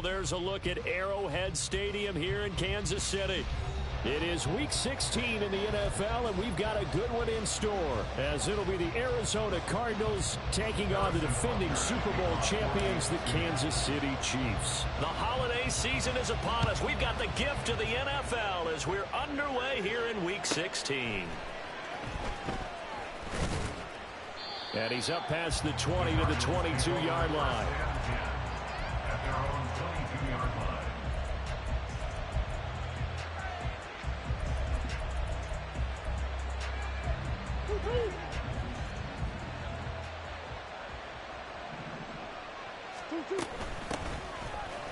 there's a look at Arrowhead Stadium here in Kansas City. It is Week 16 in the NFL, and we've got a good one in store, as it'll be the Arizona Cardinals taking on the defending Super Bowl champions, the Kansas City Chiefs. The holiday season is upon us. We've got the gift of the NFL as we're underway here in Week 16. And he's up past the 20 to the 22-yard line. At their own 22-yard line.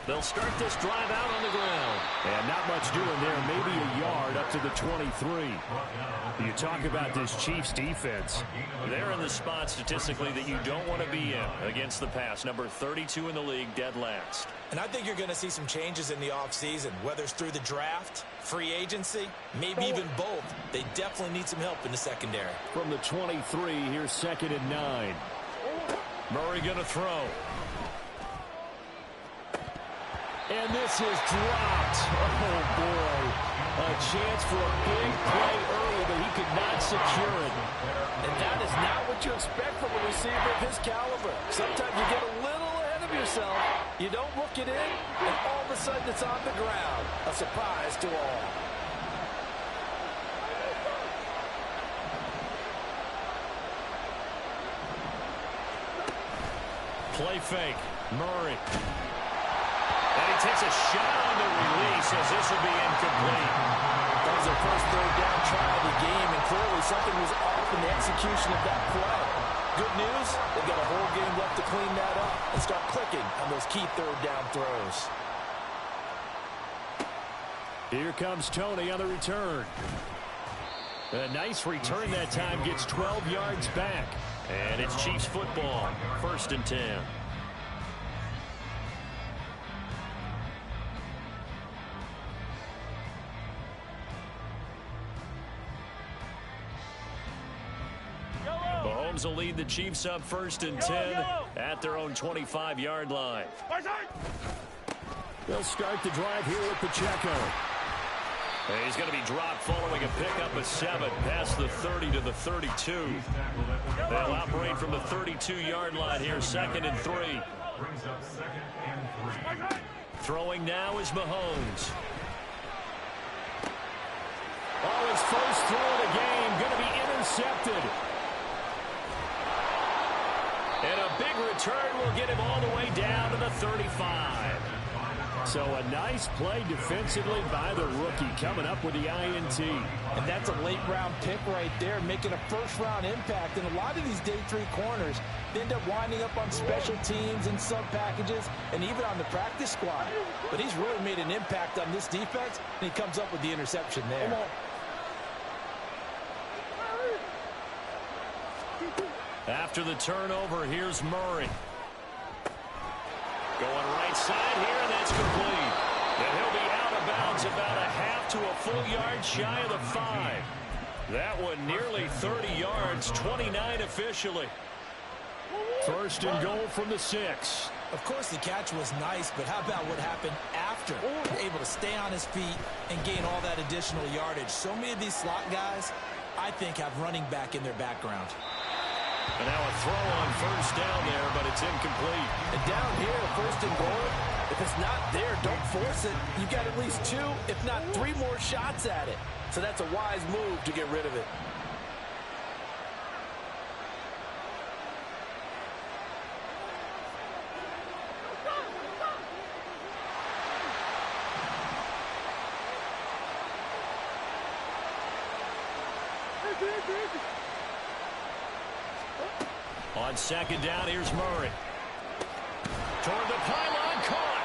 They'll start this drive out on the ground. And not much doing there. Maybe a yard up to the 23. You talk about this Chiefs defense. They're in the spot statistically that you don't want to be in against the pass. Number 32 in the league, dead last. And I think you're going to see some changes in the offseason, whether it's through the draft, free agency, maybe even both. They definitely need some help in the secondary. From the 23, here's 2nd and 9. Murray going to throw. And this is dropped. Oh, boy. A chance for a big play early, but he could not secure it. And that is not what you expect from a receiver of his caliber. Sometimes you get a little ahead of yourself. You don't look it in, and all of a sudden it's on the ground. A surprise to all. Play fake. Murray. And he takes a shot on the release as this will be incomplete. That was their first third down try of the game, and clearly something was off in the execution of that play. Good news, they've got a whole game left to clean that up and start clicking on those key third down throws. Here comes Tony on the return. A nice return that time, gets 12 yards back. And it's Chiefs football, 1st and 10. Mahomes will lead the Chiefs up 1st and 10 at their own 25-yard line. They'll start the drive here with Pacheco. And he's going to be dropped following a pickup of 7 past the 30 to the 32. They'll operate from the 32-yard line here, 2nd and 3. Brings up 2nd and 3. Throwing now is Mahomes. Oh, his first throw of the game going to be intercepted. And a big return will get him all the way down to the 35. So a nice play defensively by the rookie, coming up with the INT. And that's a late-round pick right there, making a first-round impact. And a lot of these day 3 corners end up winding up on special teams and sub-packages and even on the practice squad. But he's really made an impact on this defense, and he comes up with the interception there. After the turnover, here's Murray. Going right side here, and that's complete. And he'll be out of bounds about a half to a full yard shy of the 5. That one nearly 30 yards, 29 officially. 1st and goal from the 6. Of course, the catch was nice, but how about what happened after? Able to stay on his feet and gain all that additional yardage. So many of these slot guys, I think, have running back in their background. And now a throw on 1st down there, but it's incomplete. And down here, 1st and goal, if it's not there, don't force it. You've got at least 2, if not 3 more shots at it. So that's a wise move to get rid of it. On 2nd down, here's Murray. Toward the pylon, caught.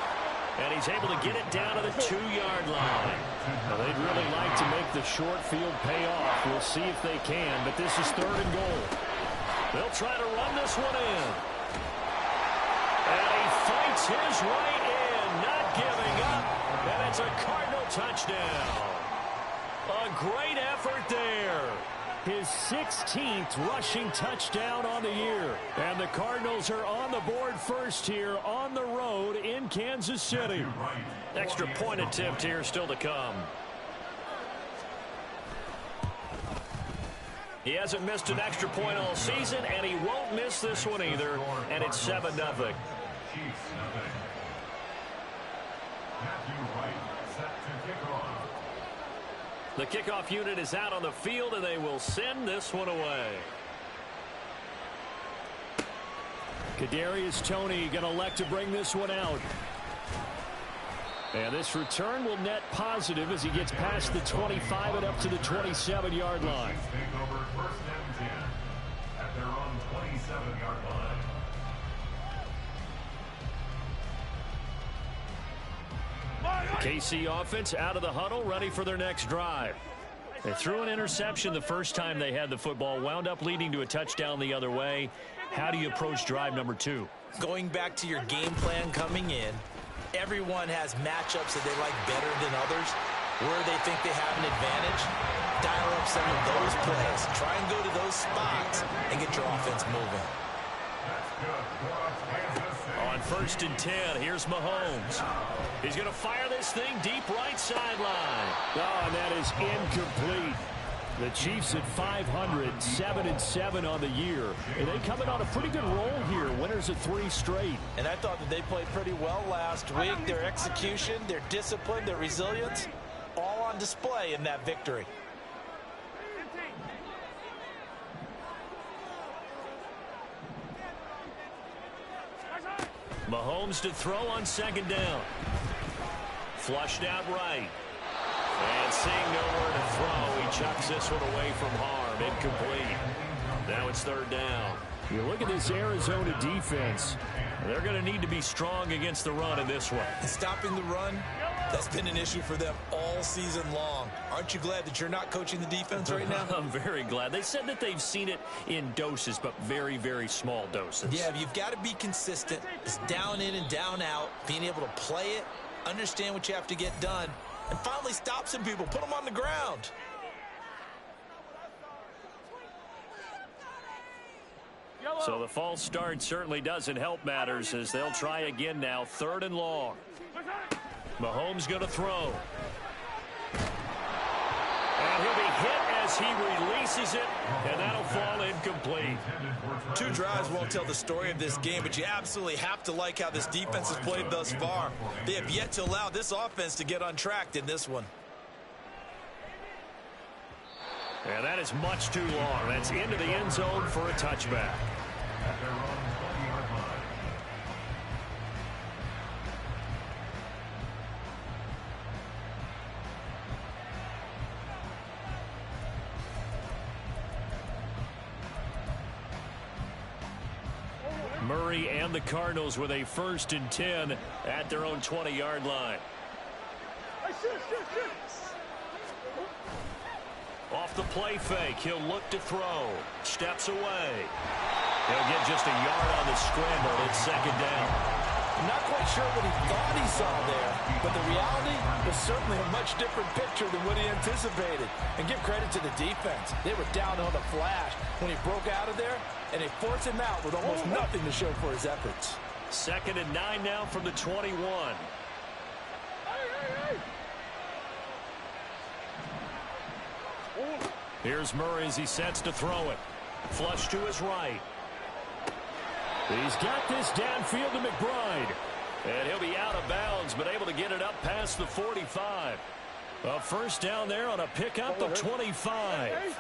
And he's able to get it down to the 2-yard line. Now, they'd really like to make the short field pay off. We'll see if they can, but this is 3rd and goal. They'll try to run this one in. And he fights his way in, not giving up. And it's a Cardinal touchdown. A great effort there. His 16th rushing touchdown on the year. And the Cardinals are on the board first here on the road in in Kansas City. Extra point attempt here still to come. He hasn't missed an extra point all season, and he won't miss this one either, and it's 7-0. The kickoff unit is out on the field, and they will send this one away. Kadarius Toney going to elect to bring this one out. And this return will net positive as he gets past the 25 and up to the 27-yard line. At their own 27-yard line. KC offense out of the huddle, ready for their next drive. They threw an interception the first time they had the football, wound up leading to a touchdown the other way. How do you approach drive number 2? Going back to your game plan coming in, everyone has matchups that they like better than others, where they think they have an advantage. Dial up some of those plays. Try and go to those spots and get your offense moving. On 1st and 10, here's Mahomes. He's going to fire this thing deep right sideline. Oh, and that is incomplete. The Chiefs at 500, 7-7 on the year. And they coming on a pretty good roll here. Winners of 3 straight. And I thought that they played pretty well last week. Their execution, their discipline, their resilience, all on display in that victory. Mahomes to throw on 2nd down. Flushed out right. And seeing nowhere to throw, he chucks this one away from harm. Incomplete. Now it's 3rd down. You look at this Arizona defense. They're going to need to be strong against the run in this one. Stopping the run, that's been an issue for them all season long. Aren't you glad that you're not coaching the defense right now? I'm very glad. They said that they've seen it in doses, but very, very small doses. Yeah, you've got to be consistent. It's down in and down out, being able to play it, understand what you have to get done, and finally stop some people, put them on the ground. So the false start certainly doesn't help matters as they'll try again now. 3rd and long. Mahomes going to throw. And he'll be hit as he releases it, and that'll fall incomplete. 2 drives won't tell the story of this game, but you absolutely have to like how this defense has played thus far. They have yet to allow this offense to get untracked in this one. And that is much too long. That's into the end zone for a touchback. At their own 20-yard line. Murray and the Cardinals with a 1st and 10 at their own 20-yard line. Off the play fake, he'll look to throw. Steps away. He'll get just a yard on the scramble. It's 2nd down. I'm not quite sure what he thought he saw there, but the reality was certainly a much different picture than what he anticipated. And give credit to the defense. They were down on the flash when he broke out of there, and they forced him out with almost nothing to show for his efforts. 2nd and 9 now from the 21. Here's Murray as he sets to throw it. Flush to his right. He's got this downfield to McBride. And he'll be out of bounds, but able to get it up past the 45. A 1st down there on a pickup of 25.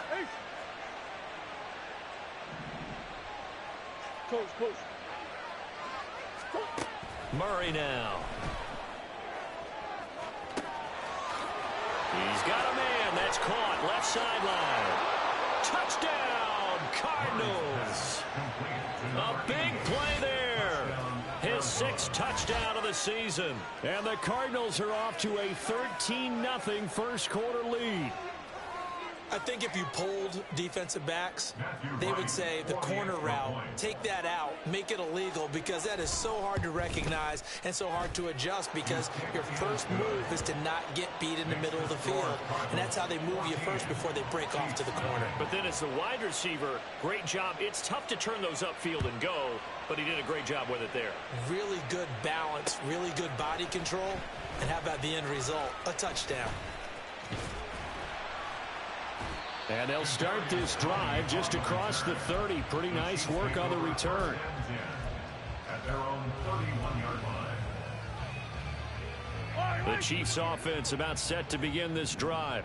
Murray now. He's got a man. That's caught. Left sideline. Touchdown, Cardinals. A big play there. His 6th touchdown of the season. And the Cardinals are off to a 13-0 first quarter lead. I think if you polled defensive backs, they would say the corner route, take that out, make it illegal, because that is so hard to recognize and so hard to adjust, because your first move is to not get beat in the middle of the field. And that's how they move you first before they break off to the corner. But then as the wide receiver, great job. It's tough to turn those upfield and go, but he did a great job with it there. Really good balance, really good body control. And how about the end result? A touchdown. And they'll start this drive just across the 30. Pretty nice work on the return. At their own 31-yard line. The Chiefs offense about set to begin this drive.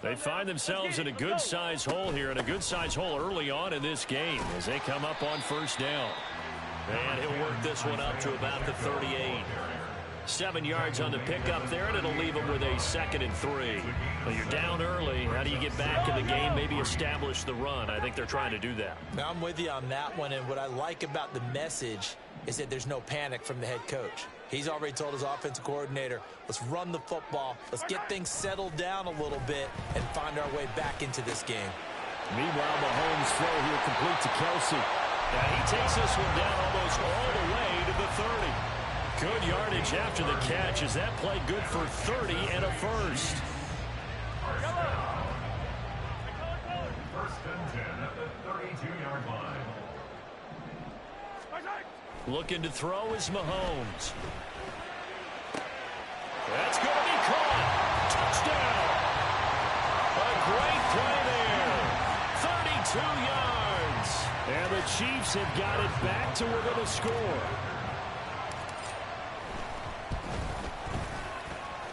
They find themselves in a good-sized hole here, and a good-sized hole early on in this game as they come up on first down. And he'll work this one up to about the 38. 7 yards on the pickup there, and it'll leave them with a 2nd and 3. Well, you're down early. How do you get back in the game, maybe establish the run? I think they're trying to do that. Now, I'm with you on that one, and what I like about the message is that there's no panic from the head coach. He's already told his offensive coordinator, let's run the football, let's get things settled down a little bit and find our way back into this game. Meanwhile, Mahomes' throw here complete to Kelsey. Now he takes this one down almost all the way to the 30. Good yardage after the catch as that play good for 30 and a first. First and 10 at the 32-yard line. Looking to throw is Mahomes. That's going to be caught. Touchdown. A great play there. 32 yards. And the Chiefs have got it back to within a score.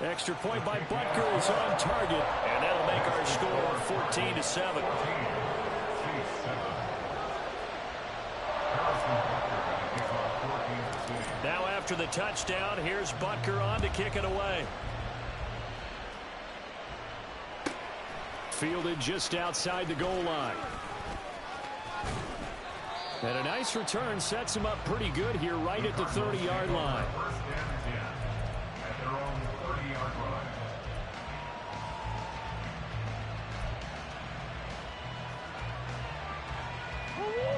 Extra point by Butker is on target. And that'll make our score 14-7. Now after the touchdown, here's Butker on to kick it away. Fielded just outside the goal line. And a nice return sets him up pretty good here right at the 30-yard line. First and 10 at their own 30-yard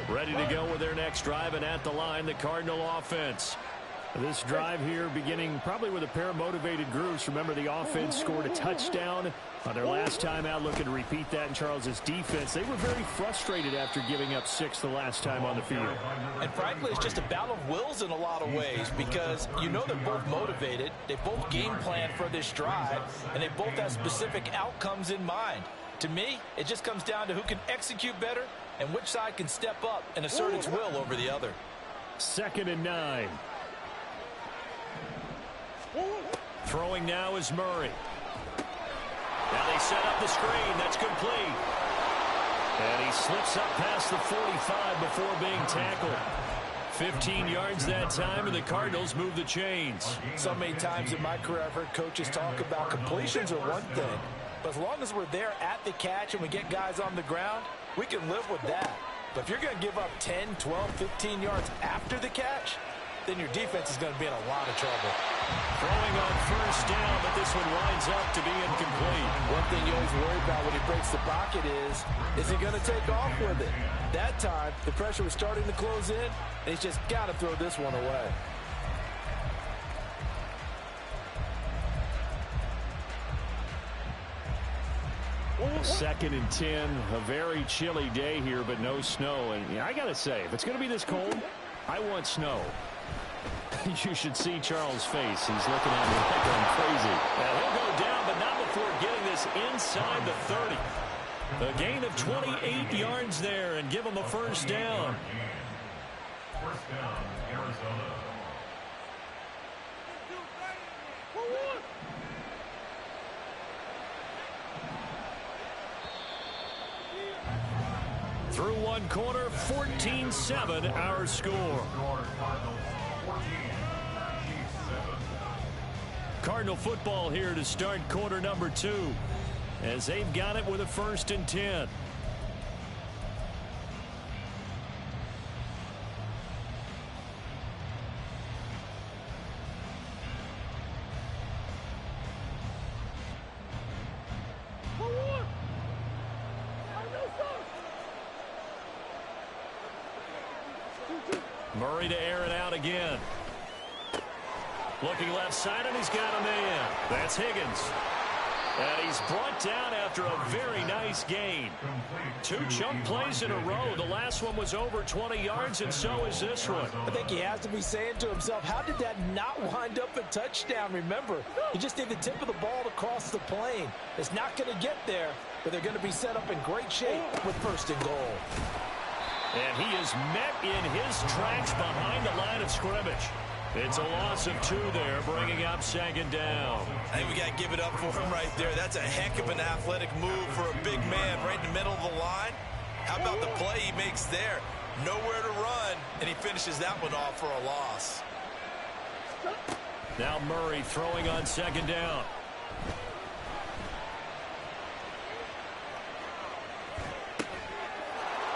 line. Ready to go with their next drive, and at the line, the Cardinal offense. This drive here beginning probably with a pair of motivated groups. Remember, the offense scored a touchdown on their last time out. Looking to repeat that in Charles's defense. They were very frustrated after giving up 6 the last time on the field. And frankly, it's just a battle of wills in a lot of ways, because you know they're both motivated. They both game plan for this drive, and they both have specific outcomes in mind. To me, it just comes down to who can execute better and which side can step up and assert its will over the other. 2nd and 9. Throwing now is Murray. Now they set up the screen. That's complete. And he slips up past the 45 before being tackled. 15 yards that time, and the Cardinals move the chains. So many times in my career, I've heard coaches talk about completions are one thing, but as long as we're there at the catch and we get guys on the ground, we can live with that. But if you're going to give up 10, 12, 15 yards after the catch, then your defense is going to be in a lot of trouble. Throwing on first down, but this one winds up to be incomplete. One thing you always worry about when he breaks the pocket is he going to take off with it? That time, the pressure was starting to close in, and he's just got to throw this one away. Second and 10, a very chilly day here, but no snow. And I got to say, if it's going to be this cold, I want snow. You should see Charles' face. He's looking at me like I'm crazy. Now he'll go down, but not before getting this inside the 30. A gain of 28 yards there and give him a first down. First down, Arizona. Through one quarter, 14-7 our score. Cardinal football here to start quarter number 2 as they've got it with a 1st and 10. Murray to air it out again. Looking left side, and he's got a man. That's Higgins. And he's brought down after a very nice gain. 2 chunk plays in a row. The last one was over 20 yards, and so is this one. I think he has to be saying to himself, how did that not wind up a touchdown? Remember, you just need the tip of the ball to cross the plane. It's not going to get there, but they're going to be set up in great shape with 1st and goal. And he is met in his tracks behind the line of scrimmage. It's a loss of 2 there, bringing up 2nd down. I think we got to give it up for him right there. That's a heck of an athletic move for a big man right in the middle of the line. How about the play he makes there? Nowhere to run, and he finishes that one off for a loss. Now Murray throwing on 2nd down.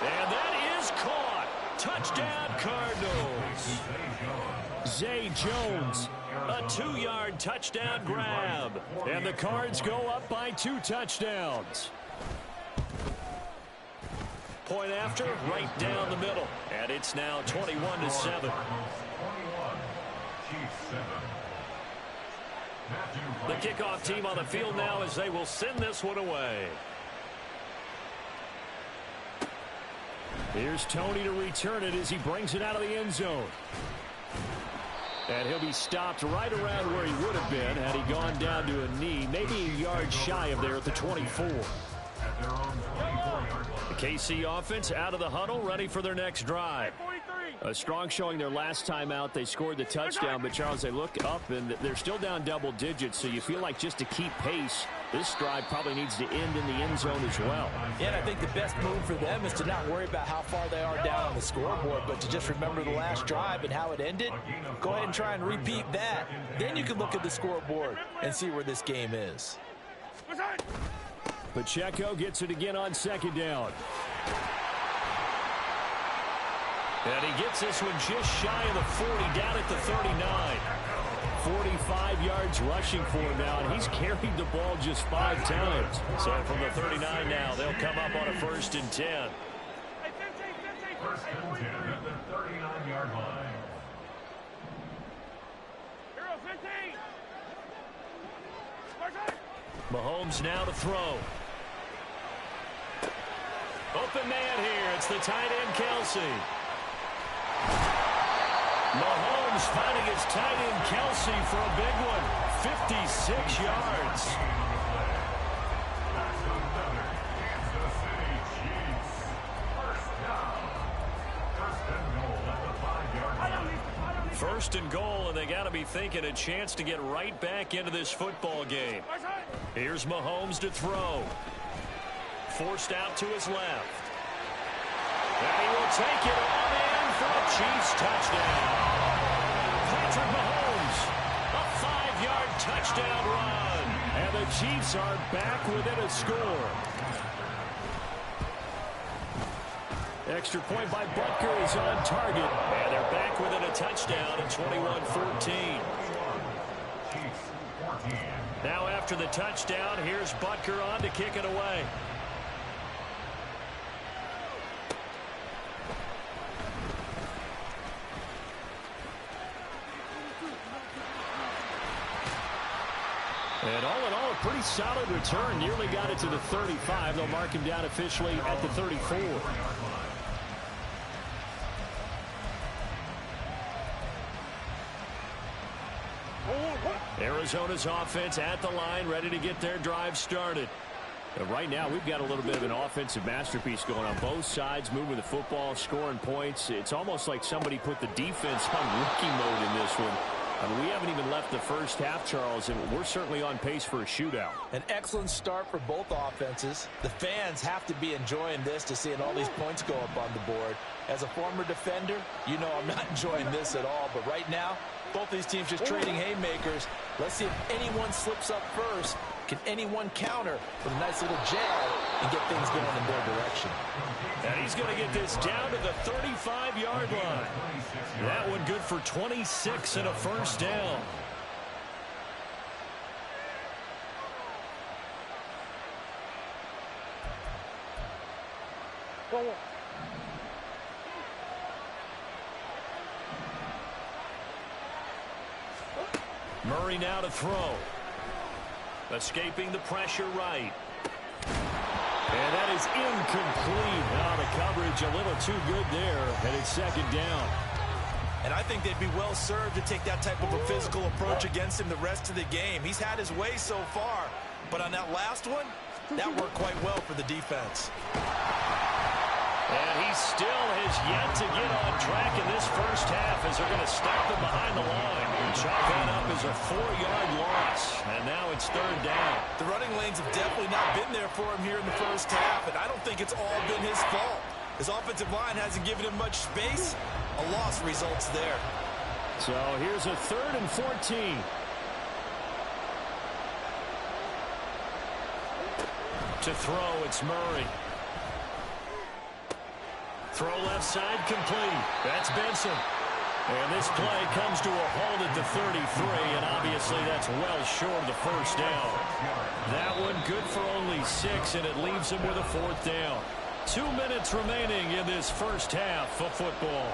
And that is caught. Touchdown, Cardinals. Zay Jones, a 2-yard touchdown grab. And the Cards go up by 2 touchdowns. Point after, right down the middle. And it's now 21-7. The kickoff team on the field now as they will send this one away. Here's Tony to return it as he brings it out of the end zone. And he'll be stopped right around where he would have been had he gone down to a knee, maybe a yard shy of there at the 24. The KC offense out of the huddle, ready for their next drive. A strong showing their last time out. They scored the touchdown, but Charles, they look up and they're still down double digits, so you feel like just to keep pace, this drive probably needs to end in the end zone as well. Yeah, and I think the best move for them is to not worry about how far they are down on the scoreboard, but to just remember the last drive and how it ended. Go ahead and try and repeat that. Then you can look at the scoreboard and see where this game is. Pacheco gets it again on 2nd down. And he gets this one just shy of the 40, down at the 39. 45 yards rushing for him now, and he's carried the ball just 5 times. So from the 39 now, they'll come up on a 1st and 10. 1st and 10 at the 39-yard line. Mahomes now to throw. Open man here. It's the tight end, Kelsey. Mahomes finding his tight end, Kelsey, for a big one. 56 yards. First and goal, and they got to be thinking a chance to get right back into this football game. Here's Mahomes to throw. Forced out to his left. And he will take it on in for a Chiefs touchdown. Patrick Mahomes, a 5-yard touchdown run. And the Chiefs are back within a score. Extra point by Butker is on target. And they're back within a touchdown at 21-14. Now after the touchdown, here's Butker on to kick it away. And all in all, a pretty solid return. Nearly got it to the 35. They'll mark him down officially at the 34. Arizona's offense at the line, ready to get their drive started. But right now, we've got a little bit of an offensive masterpiece going on both sides, moving the football, scoring points. It's almost like somebody put the defense on rookie mode in this one. I mean, we haven't even left the first half, Charles, and we're certainly on pace for a shootout. An excellent start for both offenses. The fans have to be enjoying this to seeing all these points go up on the board. As a former defender, you know I'm not enjoying this at all. But right now, both these teams just trading haymakers. Let's see if anyone slips up first. Can anyone counter with a nice little jab and get things going in their direction? And he's going to get this down to the 35-yard line. That one good for 26 and a first down. Murray now to throw. Escaping the pressure right. And that is incomplete. Now the coverage a little too good there, and it's second down. And I think they'd be well served to take that type of a physical approach against him the rest of the game. He's had his way so far, but on that last one, that worked quite well for the defense. And he still has yet to get on track in this first half as they're going to stop him behind the line. Chalk that up as a 4-yard loss, and now it's third down. The running lanes have definitely not been there for him here in the first half, and I don't think it's all been his fault. His offensive line hasn't given him much space. A loss results there. So here's a 3rd and 14. To throw, it's Murray. Throw left side complete. That's Benson. And this play comes to a halt at the 33, and obviously that's well short of the first down. That one good for only 6, and it leaves him with a 4th down. 2 minutes remaining in this first half of football.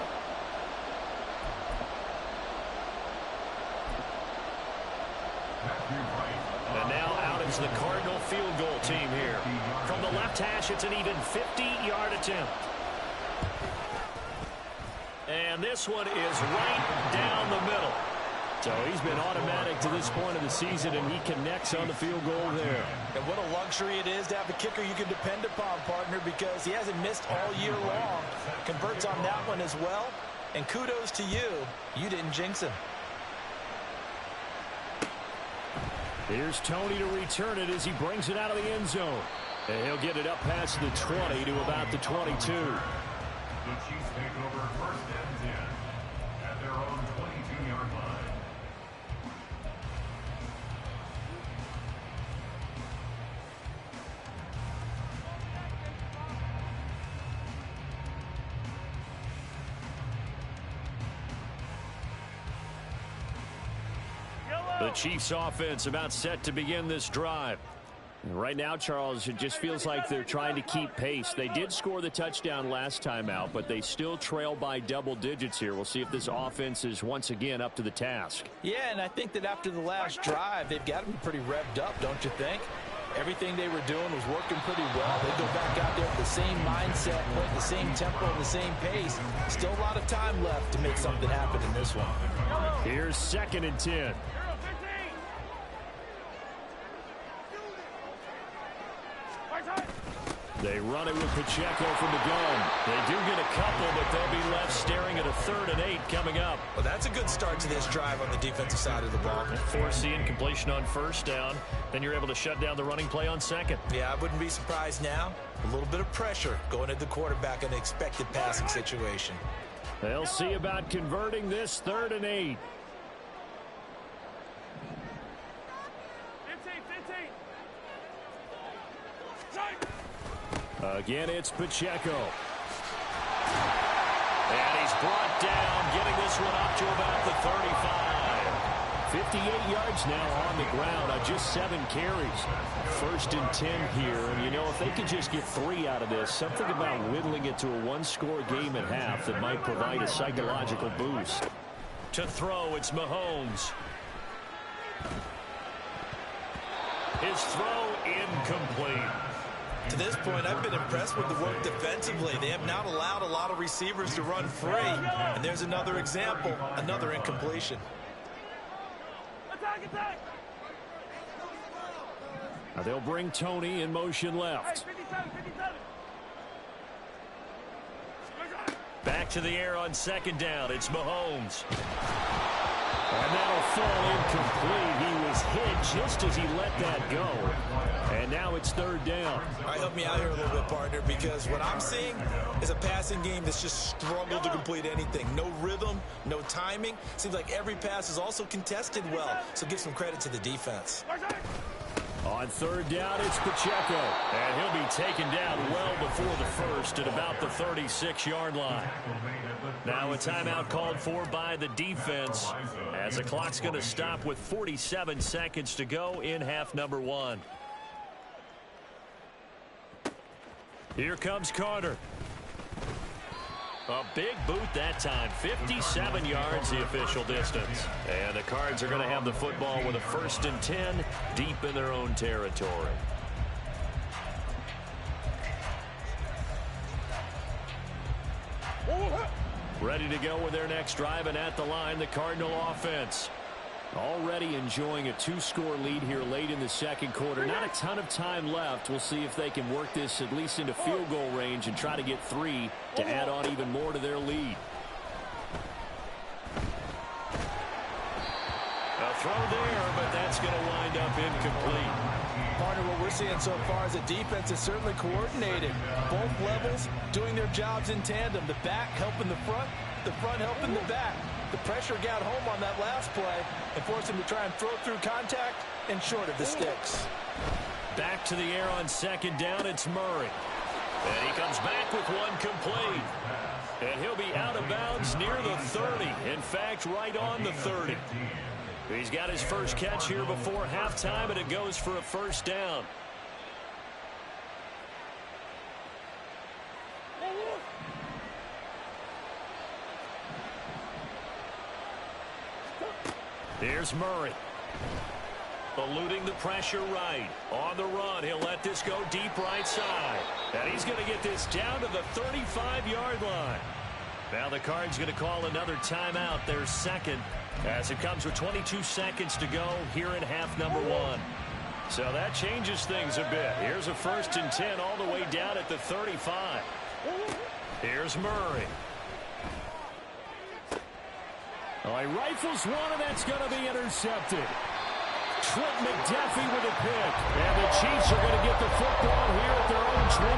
And now out is the Cardinal field goal team here. From the left hash, it's an even 50-yard attempt. And this one is right down the middle. So he's been automatic to this point of the season, and he connects on the field goal there. And what a luxury it is to have a kicker you can depend upon, partner, because he hasn't missed all year long. Converts on that one as well. And kudos to you. You didn't jinx him. Here's Tony to return it as he brings it out of the end zone. And he'll get it up past the 20 to about the 22. The Chiefs take over 1st and 10 at their own 22-yard line. The Chiefs offense about set to begin this drive. Right now, Charles, it just feels like they're trying to keep pace. They did score the touchdown last time out, but they still trail by double digits here. We'll see if this offense is once again up to the task. Yeah, and I think that after the last drive, they've got to be pretty revved up, don't you think? Everything they were doing was working pretty well. They go back out there with the same mindset, playing the same tempo and the same pace. Still a lot of time left to make something happen in this one. Here's 2nd and 10. They run it with Pacheco from the gun. They do get a couple, but they'll be left staring at a 3rd and 8 coming up. Well, that's a good start to this drive on the defensive side of the ball. Force the incompletion on 1st down. Then you're able to shut down the running play on 2nd. Yeah, I wouldn't be surprised now. A little bit of pressure going at the quarterback in an expected passing situation. They'll see about converting this 3rd and 8. Again, it's Pacheco. And he's brought down, getting this one up to about the 35. 58 yards now on the ground on just 7 carries. 1st and 10 here. And, you know, if they could just get 3 out of this, something about whittling it to a 1-score game at half that might provide a psychological boost. To throw, it's Mahomes. His throw incomplete. To this point, I've been impressed with the work defensively. They have not allowed a lot of receivers to run free. And there's another example, another incompletion. Now they'll bring Tony in motion left. Back to the air on 2nd down. It's Mahomes. And that'll fall incomplete. He was hit just as he let that go. And now it's 3rd down. All right, help me out here a little bit, partner, because what I'm seeing is a passing game that's just struggled to complete anything. No rhythm, no timing. Seems like every pass is also contested well, so give some credit to the defense. On 3rd down, it's Pacheco. And he'll be taken down well before the 1st at about the 36-yard line. Now a timeout called for by the defense as the clock's going to stop with 47 seconds to go in half number 1. Here comes Carter. A big boot that time. 57 yards the official distance. And the Cards are going to have the football with a 1st and 10 deep in their own territory. Ready to go with their next drive, and at the line, the Cardinal offense. Already enjoying a 2-score lead here late in the second quarter. Not a ton of time left. We'll see if they can work this at least into field goal range and try to get 3 to add on even more to their lead. A throw there, but that's going to wind up incomplete. Partner, what we're seeing so far is the defense is certainly coordinated. Both levels doing their jobs in tandem. The back helping the front helping the back. The pressure got home on that last play and forced him to try and throw through contact and short of the sticks. Back to the air on 2nd down, it's Murray. And he comes back with one complete. And he'll be out of bounds near the 30. In fact, right on the 30. He's got his first catch here before halftime, and it goes for a 1st down. Here's Murray. Eluding the pressure right. On the run, he'll let this go deep right side. And he's going to get this down to the 35-yard line. Now the Cards going to call another timeout, their 2nd, as it comes with 22 seconds to go here in half number 1. So that changes things a bit. Here's a 1st and 10 all the way down at the 35. Here's Murray. Oh, he rifles one, and that's going to be intercepted. Trent McDuffie with a pick. And the Chiefs are going to get the football here at their own 23.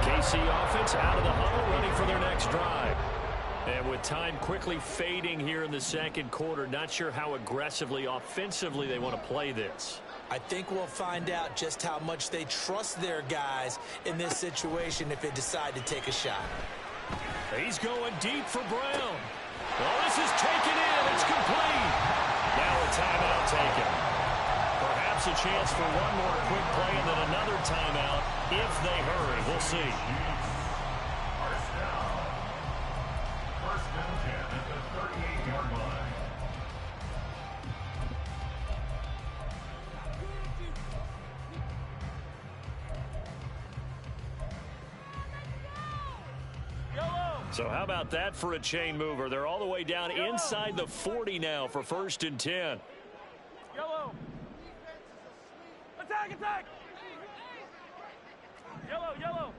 KC offense out of the huddle, ready for their next drive. And with time quickly fading here in the second quarter, not sure how aggressively, offensively they want to play this. I think we'll find out just how much they trust their guys in this situation if they decide to take a shot. He's going deep for Brown. Well, this is taken in. It's complete. Now a timeout taken. Perhaps a chance for one more quick play and then another timeout if they hurry. We'll see. First down. 1st and 10 at the 38-yard line. So how about that for a chain mover? They're all the way down inside the 40 now for 1st and 10. Yellow. Attack, attack. Yellow, yellow.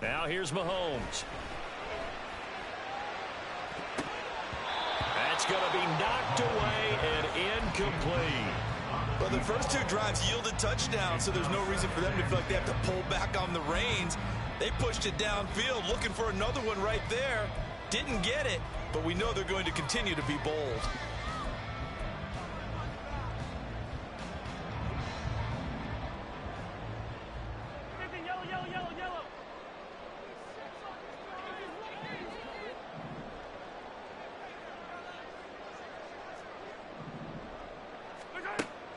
Now here's Mahomes. That's going to be knocked away and incomplete. Well, the first 2 drives yielded touchdowns, so there's no reason for them to feel like they have to pull back on the reins. They pushed it downfield, looking for another one right there. Didn't get it, but we know they're going to continue to be bold. Yellow, yellow, yellow, yellow.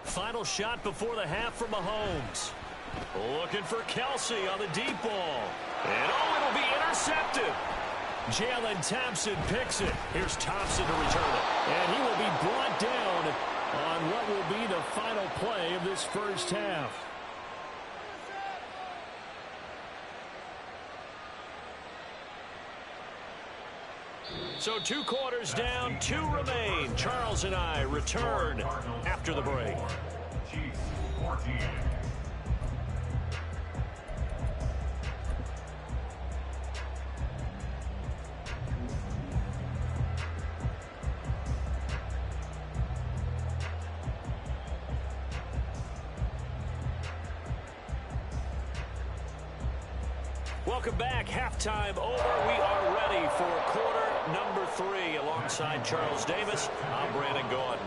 Final shot before the half for Mahomes. Looking for Kelsey on the deep ball. And it'll be intercepted. Jalen Thompson picks it. Here's Thompson to return it. And he will be brought down on what will be the final play of this first half. So 2 quarters down, 2 remain. Charles and I return after the break. Chiefs 14. Welcome back. Halftime over. We are ready for quarter number 3 alongside Charles Davis. I'm Brandon Gordon.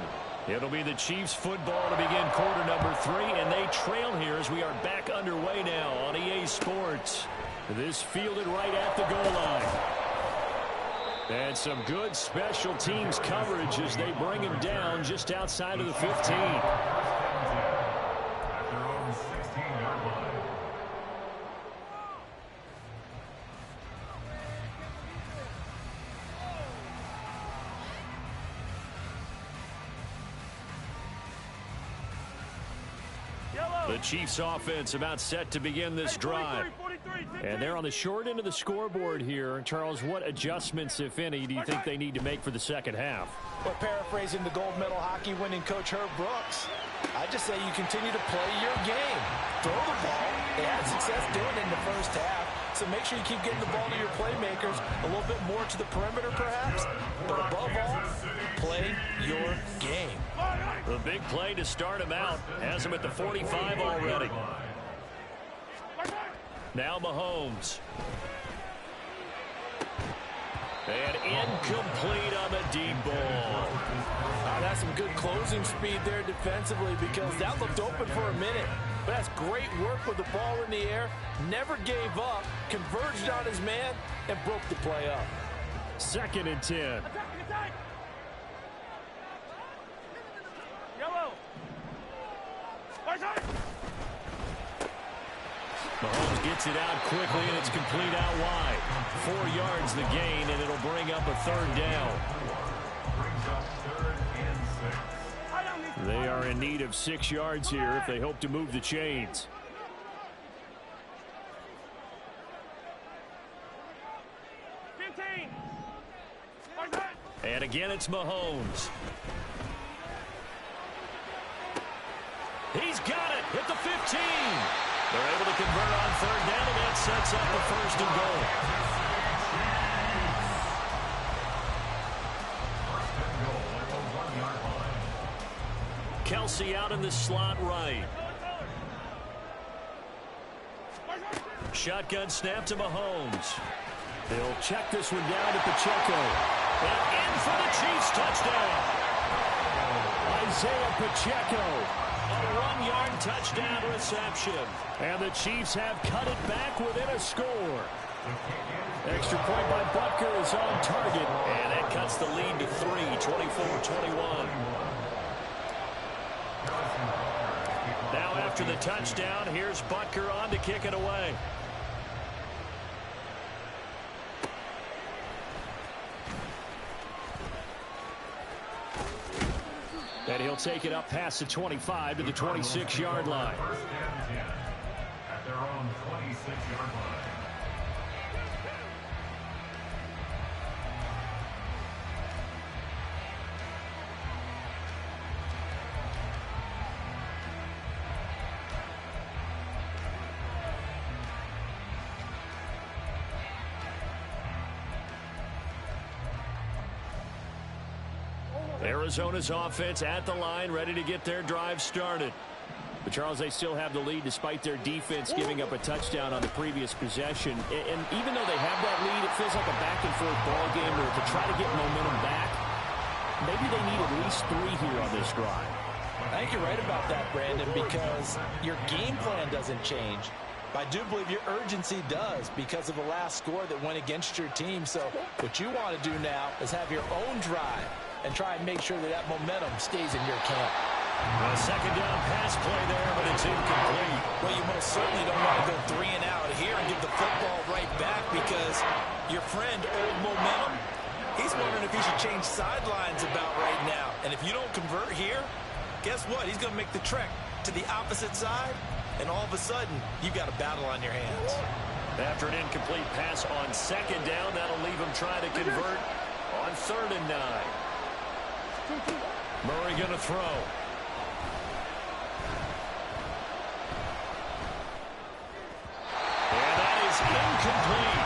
It'll be the Chiefs football to begin quarter number 3, and they trail here as we are back underway now on EA Sports. This fielded right at the goal line. And some good special teams coverage as they bring him down just outside of the 15. At their own 16. The Chiefs offense about set to begin this drive. And they're on the short end of the scoreboard here. Charles, what adjustments, if any, do you think they need to make for the second half? Well, paraphrasing the gold medal hockey winning coach Herb Brooks, I just say you continue to play your game. Throw the ball. They had success doing it in the first half. So make sure you keep getting the ball to your playmakers, a little bit more to the perimeter perhaps. But above all, play your game. The big play to start him out has him at the 45 already. Now Mahomes. And incomplete on the deep ball. That's some good closing speed there defensively because that looked open for a minute. But that's great work with the ball in the air. Never gave up, converged on his man, and broke the play up. 2nd and 10. Yellow. Mahomes gets it out quickly, and it's complete out wide. 4 yards the gain, and it'll bring up a 3rd down. Brings up 3rd and 6. They are in need of 6 yards here if they hope to move the chains. And again, it's Mahomes. He's got it at the 15. They're able to convert on 3rd down, and that sets up the 1st and goal. Kelsey out in the slot right. Shotgun snap to Mahomes. They'll check this one down to Pacheco. And in for the Chiefs touchdown. Isaiah Pacheco. A 1-yard touchdown reception. And the Chiefs have cut it back within a score. Extra point by Butker is on target. And that cuts the lead to 3, 24-21. Now after the touchdown, here's Butker on to kick it away. And he'll take it up past the 25 to the 26-yard line. 1st and 10 at their own 26-yard line. Arizona's offense at the line, ready to get their drive started. But, Charles, they still have the lead despite their defense giving up a touchdown on the previous possession. And even though they have that lead, it feels like a back-and-forth ball game where to try to get momentum back, maybe they need at least 3 here on this drive. I think you're right about that, Brandon, because your game plan doesn't change. I do believe your urgency does because of the last score that went against your team. So what you want to do now is have your own drive and try and make sure that that momentum stays in your camp. A 2nd down pass play there, but it's incomplete. Well, you most certainly don't want to go 3 and out here and give the football right back because your friend, Old Momentum, he's wondering if he should change sidelines about right now. And if you don't convert here, guess what? He's going to make the trek to the opposite side, and all of a sudden, you've got a battle on your hands. After an incomplete pass on 2nd down, that'll leave him trying to convert on 3rd and 9. Murray going to throw. And that is incomplete.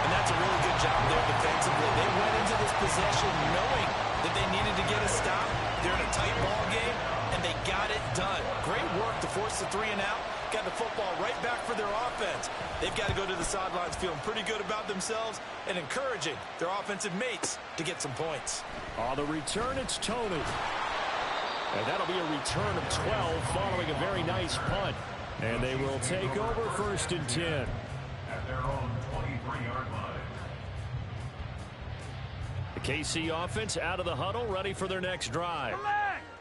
And that's a really good job there defensively. They went into this possession knowing that they needed to get a stop. They're in a tight ball game, and they got it done. Great work to force the 3 and out. Got the football right back for their offense. They've got to go to the sidelines feeling pretty good about themselves and encouraging their offensive mates to get some points. On the return, it's Tony. And that'll be a return of 12 following a very nice punt. And they will take over 1st and 10. At their own 23-yard line. The KC offense out of the huddle, ready for their next drive.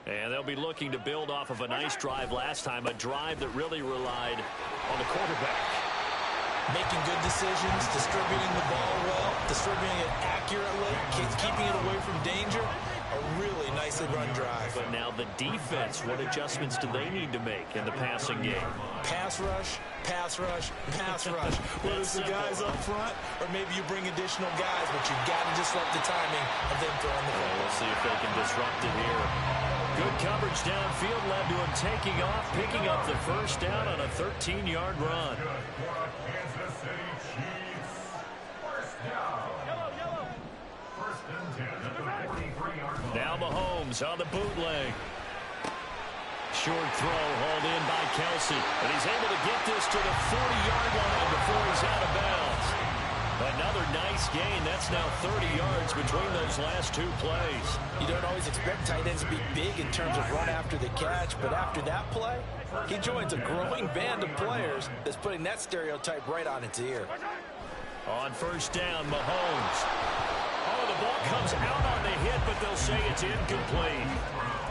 And they'll be looking to build off of a nice drive last time, a drive that really relied on the quarterback. Making good decisions, distributing the ball well, distributing it accurately, keeping it away from danger. a really nicely run drive. But now the defense, what adjustments do they need to make in the passing game? Pass rush, pass rush, pass rush. Whether it's the guys up front or maybe you bring additional guys, but you've got to disrupt the timing of them throwing the ball. We'll see if they can disrupt it here. Good coverage downfield led to him taking off, picking up the first down on a 13-yard run. Kansas City Chiefs. First down. Yellow. First and 10 at the 43-yard line. Now Mahomes on the bootleg. Short throw hauled in by Kelsey. And he's able to get this to the 40-yard line before he's out of bounds. Another nice gain. That's now 30 yards between those last two plays. You don't always expect tight ends to be big in terms of run after the catch, but after that play, he joins a growing band of players that's putting that stereotype right on its ear. On first down, Mahomes. Oh, the ball comes out on the hit, but they'll say it's incomplete.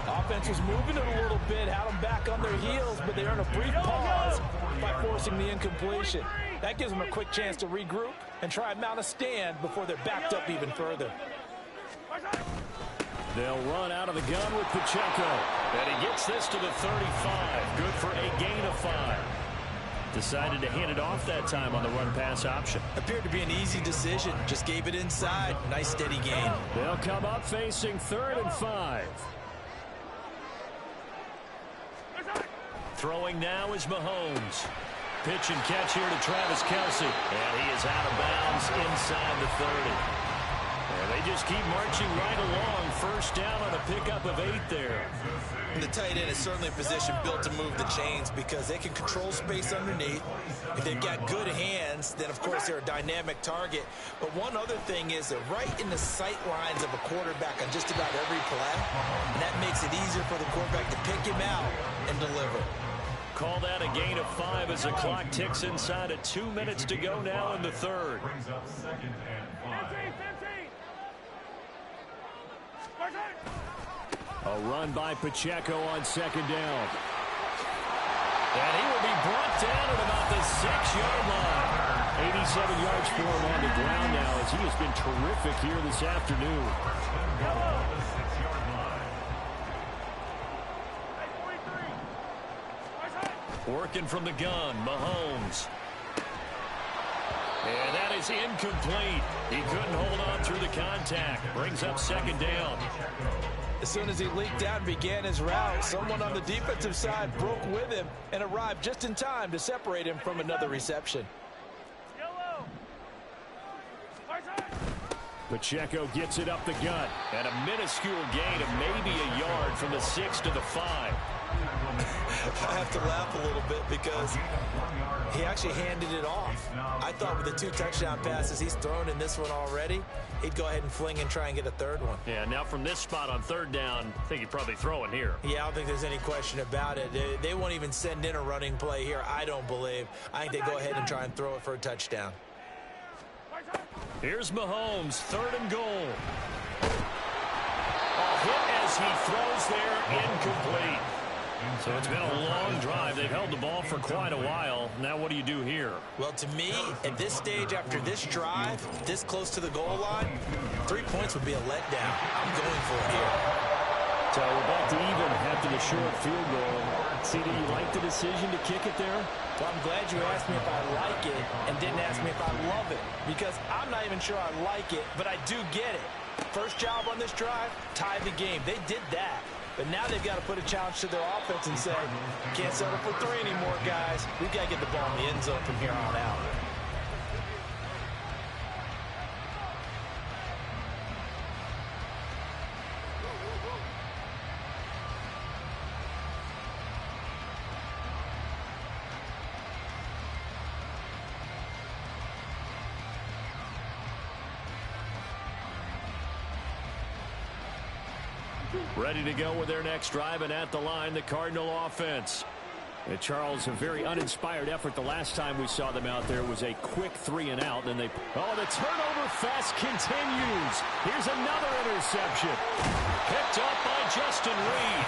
Offense was moving it a little bit, had them back on their heels, but they earned a brief pause by forcing the incompletion. That gives them a quick chance to regroup and try and mount a stand before they're backed up even further. They'll run out of the gun with Pacheco. And he gets this to the 35. Good for a gain of 5. Decided to hand it off that time on the run-pass option. Appeared to be an easy decision. Just gave it inside. Nice steady gain. They'll come up facing 3rd and 5. Throwing now is Mahomes. Pitch and catch here to Travis Kelsey. And he is out of bounds inside the 30. And they just keep marching right along. First down on a pickup of 8 there. And the tight end is certainly a position built to move the chains because they can control space underneath. If they've got good hands, then of course they're a dynamic target. But one other thing is that right in the sight lines of a quarterback on just about every play, and that makes it easier for the quarterback to pick him out and deliver. Call that a gain of 5 as the clock ticks inside of 2 minutes to go now in the 3rd. Brings up 2nd and 5. 15. A run by Pacheco on 2nd down. And he will be brought down at about the 6-yard line. 87 yards for him on the ground now as he has been terrific here this afternoon. Down the 6-yard line. Working from the gun, Mahomes. And that is incomplete. He couldn't hold on through the contact. Brings up 2nd down. As soon as he leaked out and began his route, someone on the defensive side broke with him and arrived just in time to separate him from another reception. Yellow. Pacheco gets it up the gut. And a minuscule gain of maybe a yard from the 6 to the 5. I have to laugh a little bit because he actually handed it off. I thought with the 2 touchdown passes he's thrown in this one already, he'd go ahead and fling and try and get a 3rd one. Yeah, now from this spot on 3rd down, I think he'd probably throw it here. Yeah, I don't think there's any question about it. They won't even send in a running play here, I don't believe. I think they go ahead and try and throw it for a touchdown. Here's Mahomes, 3rd and goal. A hit as he throws there, incomplete. So it's been a long drive. They've held the ball for quite a while. Now what do you do here? Well, to me, at this stage, after this drive, this close to the goal line, 3 points would be a letdown. I'm going for it here. So we're back to even after the short field goal. CD, you like the decision to kick it there? Well, I'm glad you asked me if I like it and didn't ask me if I love it, because I'm not even sure I like it, but I do get it. First job on this drive, tie the game. They did that. But now they've got to put a challenge to their offense and say, can't settle for 3 anymore, guys. We've got to get the ball in the end zone from here on out. Ready to go with their next drive, and at the line, the Cardinal offense. And Charles, a very uninspired effort the last time we saw them out there was a quick 3 and out. Then they, the turnover fest continues. Here's another interception. Picked up by Justin Reed.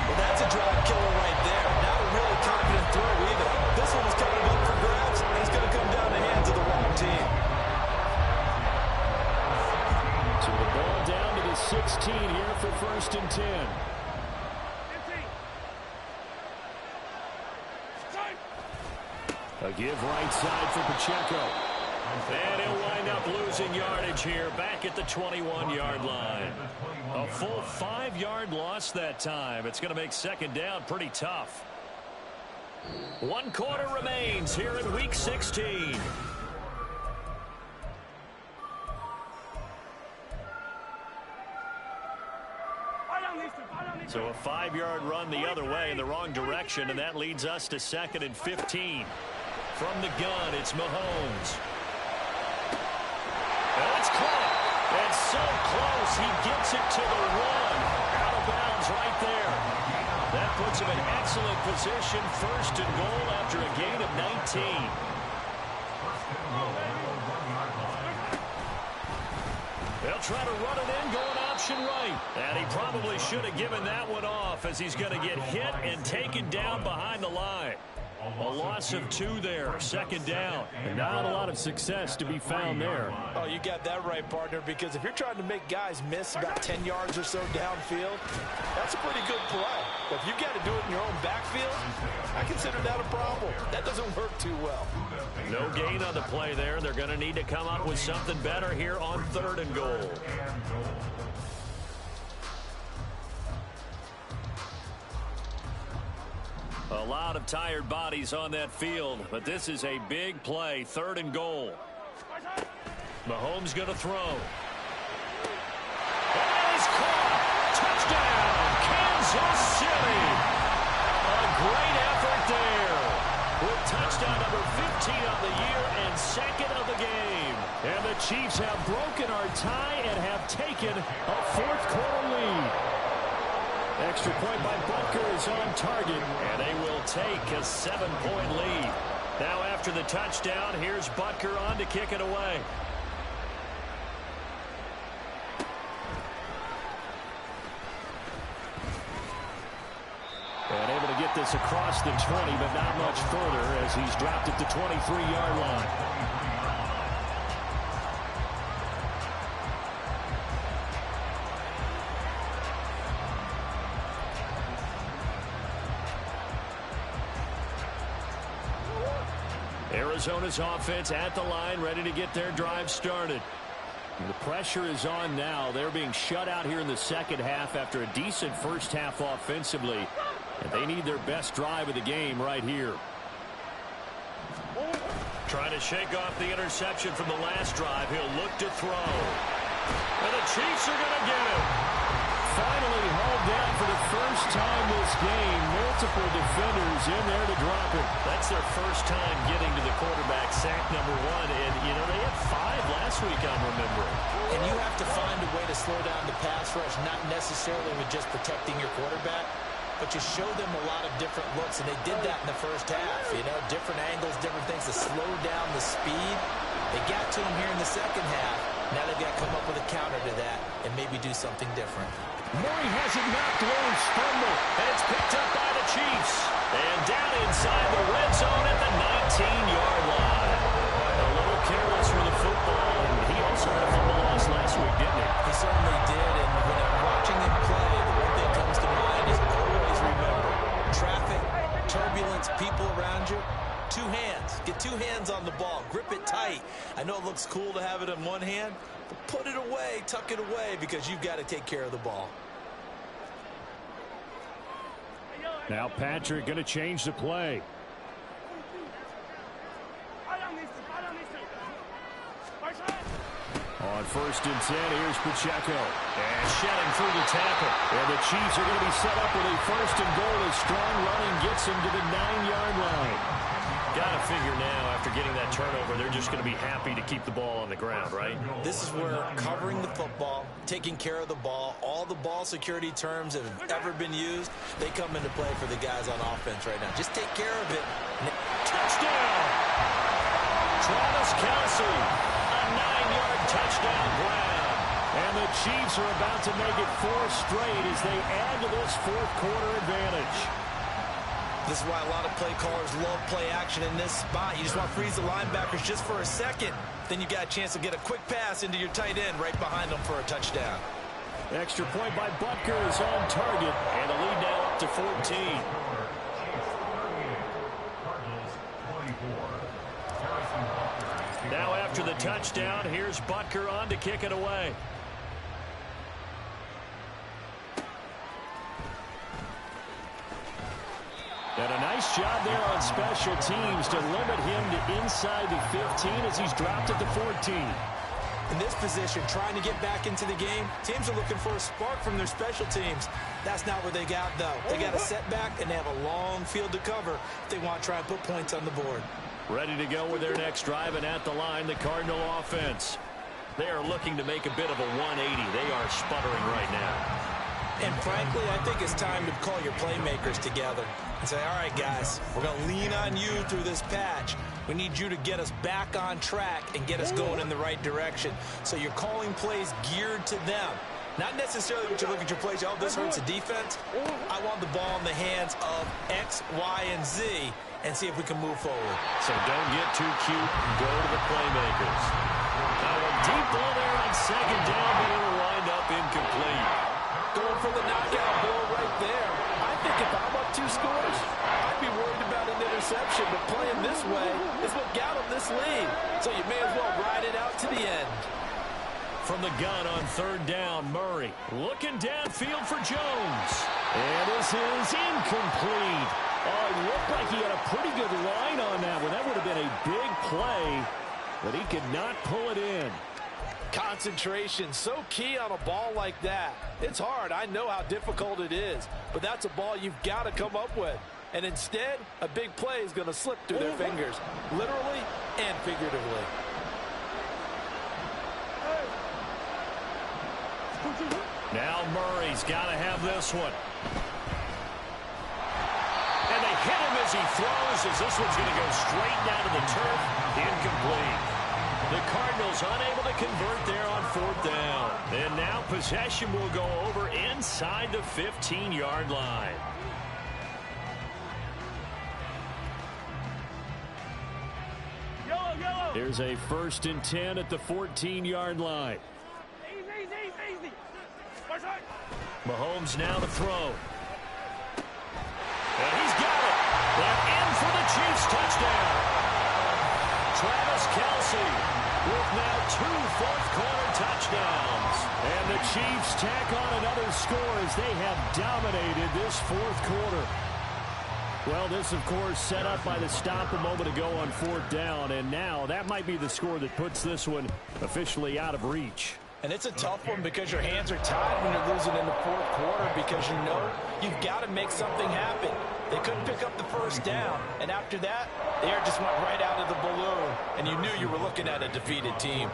Well, that's a drive killer right there. Not a really confident throw either. This one was kind of up for grabs, and it's going to come down the hands of the wrong team. So the ball down to the 16 here for 1st and 10. A give right side for Pacheco. And he'll wind up losing yardage here back at the 21-yard line. A full 5-yard loss that time. It's going to make 2nd down pretty tough. 1 quarter remains here in Week 16. So a 5-yard run the other way in the wrong direction, and that leads us to 2nd and 15. From the gun, it's Mahomes. And it's caught. And so close, he gets it to the 1. Out of bounds right there. That puts him in excellent position. 1st and goal after a gain of 19. They'll try to run it in, going option right. And he probably should have given that one off, as he's going to get hit and taken down behind the line. A loss of 2 there, 2nd down. And not a lot of success to be found there. Oh, you got that right, partner, because if you're trying to make guys miss about 10 yards or so downfield, that's a pretty good play. But if you got to do it in your own backfield, I consider that a problem. That doesn't work too well. No gain on the play there. They're going to need to come up with something better here on 3rd and goal. A lot of tired bodies on that field, but this is a big play. 3rd and goal. Mahomes going to throw. And he's caught. Touchdown, Kansas City. A great effort there. With touchdown number 15 on the year and 2nd of the game. And the Chiefs have broken our tie and have taken a 4th quarter lead. Extra point by Butker is on target, and they will take a 7-point lead. Now after the touchdown, here's Butker on to kick it away. And able to get this across the 20, but not much further as he's dropped at the 23-yard line. Arizona's offense at the line, ready to get their drive started. The pressure is on now. They're being shut out here in the 2nd half after a decent 1st half offensively. And they need their best drive of the game right here. Trying to shake off the interception from the last drive. He'll look to throw. And the Chiefs are going to get it. Finally hauled down for the first time this game. Multiple defenders in there to drop it. That's their first time getting to the quarterback, sack number 1. And, you know, they had 5 last week, I'm remembering. And you have to find a way to slow down the pass rush, not necessarily with just protecting your quarterback, but you show them a lot of different looks, and they did that in the 1st half. You know, different angles, different things to slow down the speed. They got to him here in the 2nd half. Now they've got to come up with a counter to that and maybe do something different. Murray has it knocked loose. Fumble. And it's picked up by the Chiefs. And down inside the red zone at the 19-yard line. A little careless with the football. And he also had a fumble loss last week, didn't he? He certainly did. And when I'm watching him play, the one thing comes to mind is always remember traffic, turbulence, people around you. 2 hands. Get 2 hands on the ball. Grip it tight. I know it looks cool to have it in one hand, but put it away, tuck it away, because you've got to take care of the ball. Now Patrick going to change the play. On 1st and 10, here's Pacheco. And shedding through the tackle. And the Chiefs are going to be set up with a 1st and goal. A strong running gets them to the 9-yard line. Got to figure now, after getting that turnover, they're just going to be happy to keep the ball on the ground, right? This is where covering the football, taking care of the ball, all the ball security terms that have ever been used, they come into play for the guys on offense right now. Just take care of it. Touchdown! Travis Kelce, a 9-yard touchdown grab. And the Chiefs are about to make it 4 straight as they add to this 4th quarter advantage. This is why a lot of play callers love play action in this spot. You just want to freeze the linebackers just for a second. Then you got a chance to get a quick pass into your tight end right behind them for a touchdown. Extra point by Butker is on target. And the lead now up to 14. Now after the touchdown, here's Butker on to kick it away. And a nice job there on special teams to limit him to inside the 15 as he's dropped at the 14. In this position, trying to get back into the game, teams are looking for a spark from their special teams. That's not what they got, though. They got a setback, and they have a long field to cover if they want to try and put points on the board. Ready to go with their next drive, and at the line, the Cardinal offense. They are looking to make a bit of a 180. They are sputtering right now. And frankly, I think it's time to call your playmakers together and say, all right, guys, we're going to lean on you through this patch. We need you to get us back on track and get us going in the right direction. So you're calling plays geared to them. Not necessarily what you look at your plays, oh, this hurts the defense. I want the ball in the hands of X, Y, and Z and see if we can move forward. So don't get too cute and go to the playmakers. Now a deep ball there on second down, but it'll wind up incomplete. Going for the knockout blow right there. I think if I'm up 2 scores, I'd be worried about an interception, but playing this way is what got them this lead. So you may as well ride it out to the end. From the gun on third down, Murray looking downfield for Jones. And this is incomplete. Oh, it looked like he had a pretty good line on that one. That would have been a big play, but he could not pull it in. Concentration, so key on a ball like that. It's hard. I know how difficult it is, but that's a ball you've got to come up with. And instead, a big play is going to slip through their fingers, literally and figuratively. Now Murray's got to have this one. And they hit him as he throws, as this one's going to go straight down to the turf. Incomplete. The Cardinals unable to convert there on fourth down. And now possession will go over inside the 15-yard line. Yellow. There's a 1st and 10 at the 14-yard line. Easy. Mahomes now to throw. And he's got it. And in for the Chiefs touchdown. Travis Kelce with now 2 fourth-quarter touchdowns. And the Chiefs tack on another score as they have dominated this 4th quarter. Well, this, of course, set up by the stop a moment ago on 4th down. And now that might be the score that puts this one officially out of reach. And it's a tough one because your hands are tied when you're losing in the 4th quarter because you know you've got to make something happen. They couldn't pick up the 1st down, and after that, the air just went right out of the balloon, and you knew you were looking at a defeated team.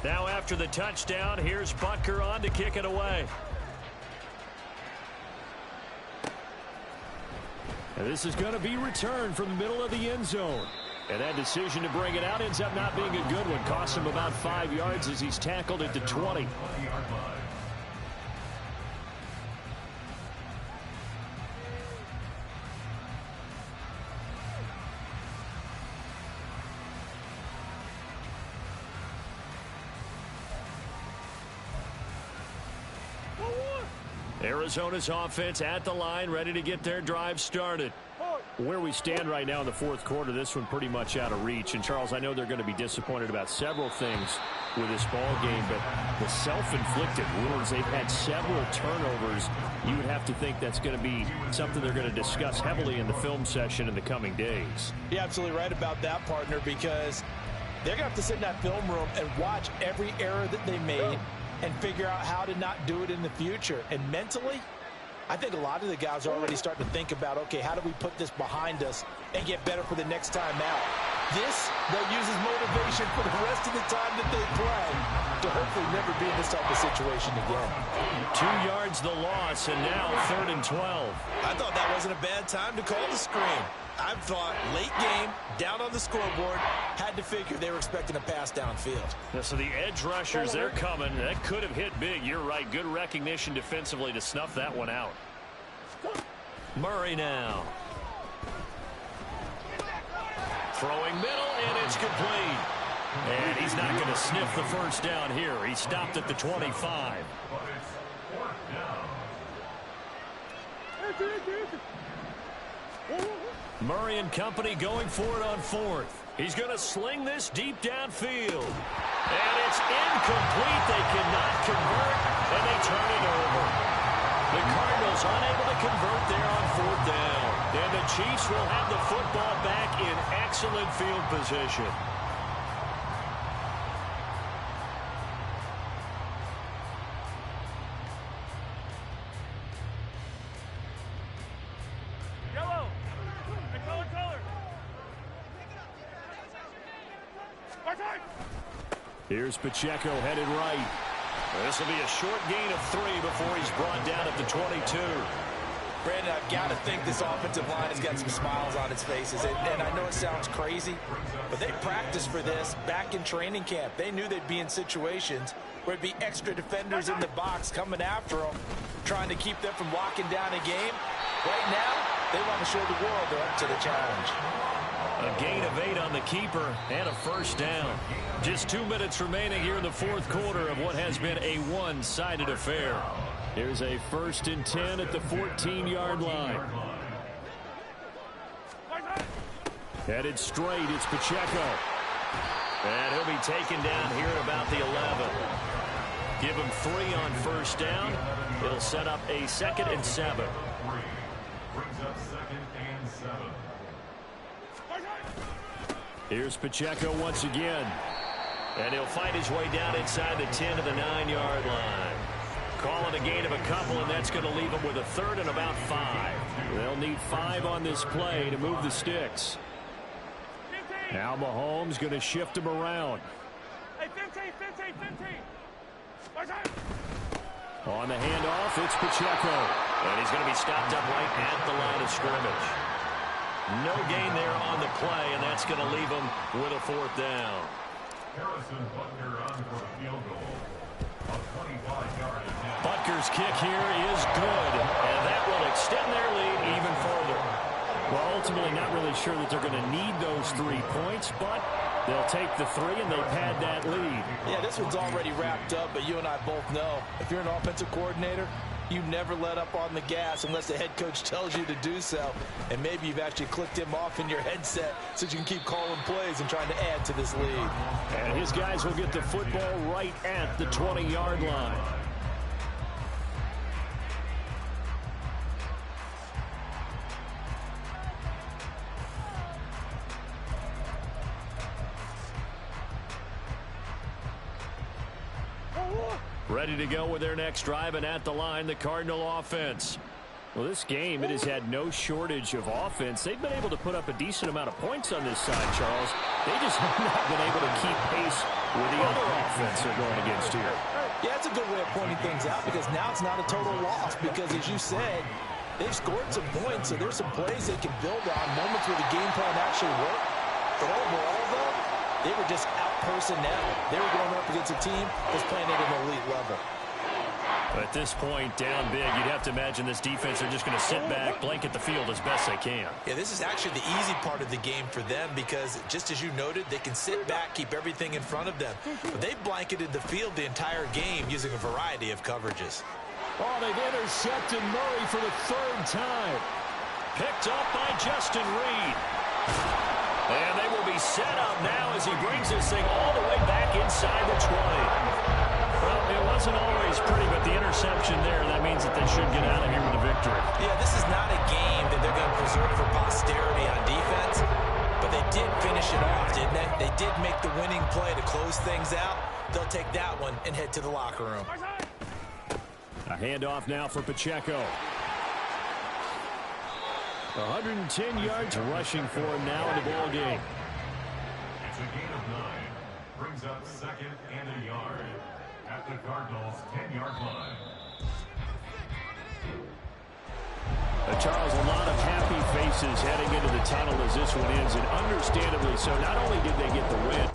Now after the touchdown, here's Butker on to kick it away. And this is going to be returned from the middle of the end zone. And that decision to bring it out ends up not being a good one. Costs him about 5 yards as he's tackled at the 20. Arizona's offense at the line, ready to get their drive started. Where we stand right now in the 4th quarter, this one pretty much out of reach. And, Charles, I know they're going to be disappointed about several things with this ball game, but the self-inflicted wounds, they've had several turnovers. You would have to think that's going to be something they're going to discuss heavily in the film session in the coming days. You're absolutely right about that, partner, because they're going to have to sit in that film room and watch every error that they made and figure out how to not do it in the future. And mentally, I think a lot of the guys are already starting to think about, okay, how do we put this behind us and get better for the next time out? This, they'll use as motivation for the rest of the time that they play to hopefully never be in this type of situation again. 2 yards the loss, and now 3rd and 12. I thought that wasn't a bad time to call the screen. I thought late game, down on the scoreboard, had to figure they were expecting a pass downfield. Yeah, so the edge rushers, they're coming. That could have hit big. You're right. Good recognition defensively to snuff that one out. Murray now. Throwing middle, and it's complete. And he's not going to sniff the first down here. He stopped at the 25. Murray and company going for it on fourth. He's going to sling this deep downfield. And it's incomplete. They cannot convert, and they turn it over. The Cardinals unable to convert there on fourth down. And the Chiefs will have the football back in excellent field position. Here's Pacheco headed right. This will be a short gain of 3 before he's brought down at the 22. Brandon, I've got to think this offensive line has got some smiles on its faces. And I know it sounds crazy, but they practiced for this back in training camp. They knew they'd be in situations where it'd be extra defenders in the box coming after them, trying to keep them from locking down a game. Right now, they want to show the world they're up to the challenge. A gain of 8 on the keeper and a first down. Just 2 minutes remaining here in the fourth quarter of what has been a one-sided affair. Here's a 1st and 10 at the 14-yard line. Headed straight, it's Pacheco. And he'll be taken down here at about the 11. Give him 3 on first down. It'll set up a 2nd and 7. Brings up 2nd and 7. Here's Pacheco once again. And he'll fight his way down inside the 10 to the 9-yard line. Calling a gain of a couple, and that's going to leave him with a 3rd and about 5. They'll need 5 on this play to move the sticks. Now Mahomes going to shift him around. Hey, 15. On the handoff, it's Pacheco. And he's going to be stopped up right at the line of scrimmage. No gain there on the play, and that's going to leave him with a 4th down. Harrison Butker on for the field goal. A 25-yard attempt. Butker's kick here is good, and that will extend their lead even further. Well, ultimately not really sure that they're going to need those 3 points, but they'll take the 3 and they pad that lead. Yeah, this one's already wrapped up, but you and I both know if you're an offensive coordinator, you never let up on the gas unless the head coach tells you to do so. And maybe you've actually clicked him off in your headset so you can keep calling plays and trying to add to this lead. And his guys will get the football right at the 20-yard line. Ready to go with their next drive, and at the line, the Cardinal offense. Well, this game, it has had no shortage of offense. They've been able to put up a decent amount of points on this side, Charles. They just have not been able to keep pace with the other offense they're going against here. Yeah, it's a good way of pointing things out because now it's not a total loss because, as you said, they've scored some points, so there's some plays they can build on, moments where the game plan actually worked. But overall, though, they were just out-personnel. They were going up against a team that's playing at an elite level. At this point, down big, you'd have to imagine this defense are just going to sit back, blanket the field as best they can. Yeah, this is actually the easy part of the game for them because, just as you noted, they can sit back, keep everything in front of them. But they've blanketed the field the entire game using a variety of coverages. Oh, they've intercepted Murray for the 3rd time. Picked up by Justin Reed. And they will be set up now as he brings this thing all the way back inside the 20. Well, it wasn't always pretty, but the interception there, that means that they should get out of here with a victory. Yeah, this is not a game that they're going to preserve for posterity on defense, but they did finish it off, didn't they? They did make the winning play to close things out. They'll take that one and head to the locker room. A handoff now for Pacheco. 110 yards rushing for him now in the ball game. It's a gain of 9. Brings up 2nd and a yard at the Cardinals' 10-yard line. Charles, a lot of happy faces heading into the tunnel as this one ends, and understandably so. Not only did they get the win,